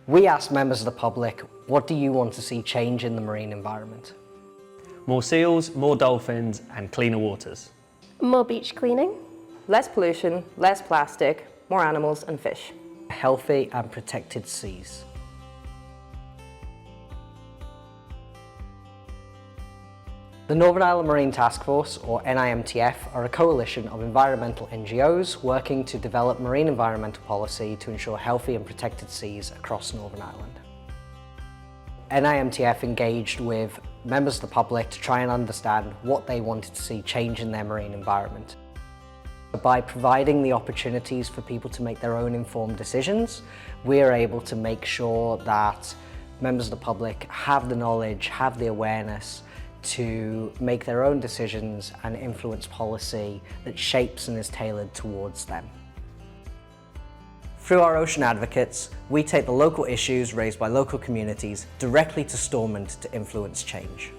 We asked members of the public, what do you want to see change in the marine environment? More seals, more dolphins and cleaner waters. More beach cleaning. Less pollution, less plastic, more animals and fish. Healthy and protected seas. The Northern Ireland Marine Task Force, or NIMTF, are a coalition of environmental NGOs working to develop marine environmental policy to ensure healthy and protected seas across Northern Ireland. NIMTF engaged with members of the public to try and understand what they wanted to see change in their marine environment. By providing the opportunities for people to make their own informed decisions, we are able to make sure that members of the public have the knowledge, have the awareness to make their own decisions and influence policy that shapes and is tailored towards them. Through our Ocean Advocates, we take the local issues raised by local communities directly to Stormont to influence change.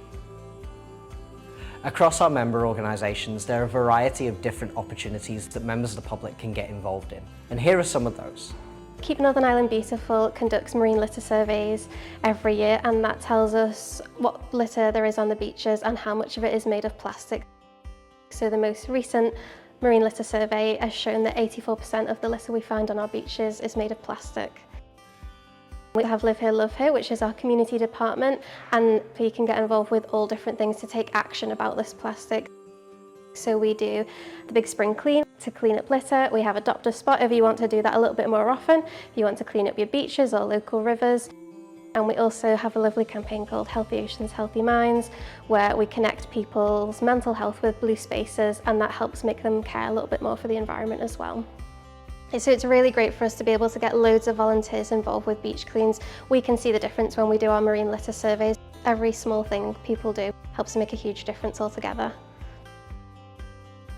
Across our member organisations, there are a variety of different opportunities that members of the public can get involved in. And here are some of those. Keep Northern Ireland Beautiful conducts marine litter surveys every year, and that tells us what litter there is on the beaches and how much of it is made of plastic. So the most recent marine litter survey has shown that 84% of the litter we find on our beaches is made of plastic. We have Live Here, Love Here, which is our community department, and you can get involved with all different things to take action about this plastic. So we do the big spring clean to clean up litter. We have Adopt a Spot if you want to do that a little bit more often, if you want to clean up your beaches or local rivers. And we also have a lovely campaign called Healthy Oceans, Healthy Minds, where we connect people's mental health with blue spaces, and that helps make them care a little bit more for the environment as well. So it's really great for us to be able to get loads of volunteers involved with beach cleans. We can see the difference when we do our marine litter surveys. Every small thing people do helps make a huge difference altogether.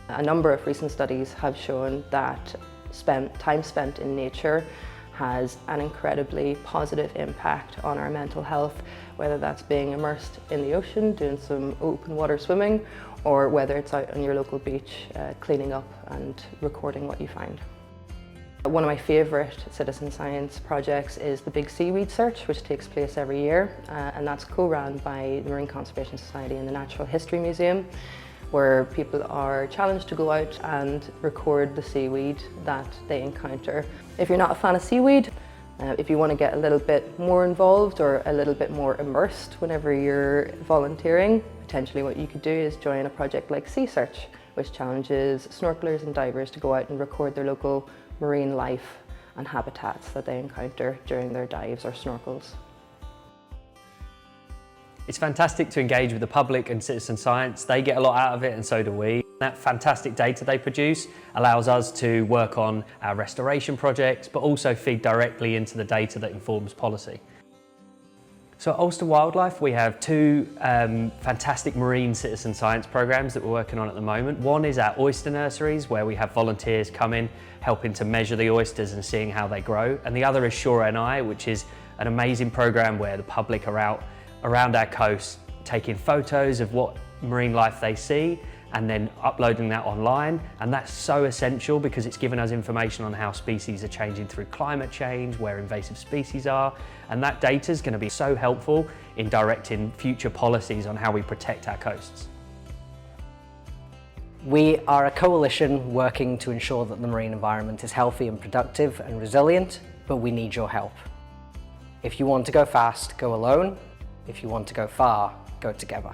A number of recent studies have shown that time spent in nature has an incredibly positive impact on our mental health, whether that's being immersed in the ocean, doing some open water swimming, or whether it's out on your local beach cleaning up and recording what you find. One of my favourite citizen science projects is the Big Seaweed Search, which takes place every year, and that's co-run by the Marine Conservation Society and the Natural History Museum, where people are challenged to go out and record the seaweed that they encounter. If you're not a fan of seaweed, if you want to get a little bit more involved or a little bit more immersed whenever you're volunteering, potentially what you could do is join a project like Sea Search, which challenges snorkelers and divers to go out and record their local marine life and habitats that they encounter during their dives or snorkels. It's fantastic to engage with the public and citizen science. They get a lot out of it and so do we. That fantastic data they produce allows us to work on our restoration projects, but also feed directly into the data that informs policy. So at Ulster Wildlife, we have two fantastic marine citizen science programs that we're working on at the moment. One is our oyster nurseries, where we have volunteers come in, helping to measure the oysters and seeing how they grow. And the other is Shore NI, which is an amazing program where the public are out around our coast taking photos of what marine life they see and then uploading that online. And that's so essential because it's given us information on how species are changing through climate change, where invasive species are, and that data is going to be so helpful in directing future policies on how we protect our coasts. We are a coalition working to ensure that the marine environment is healthy and productive and resilient, but we need your help. If you want to go fast, go alone. If you want to go far, go together.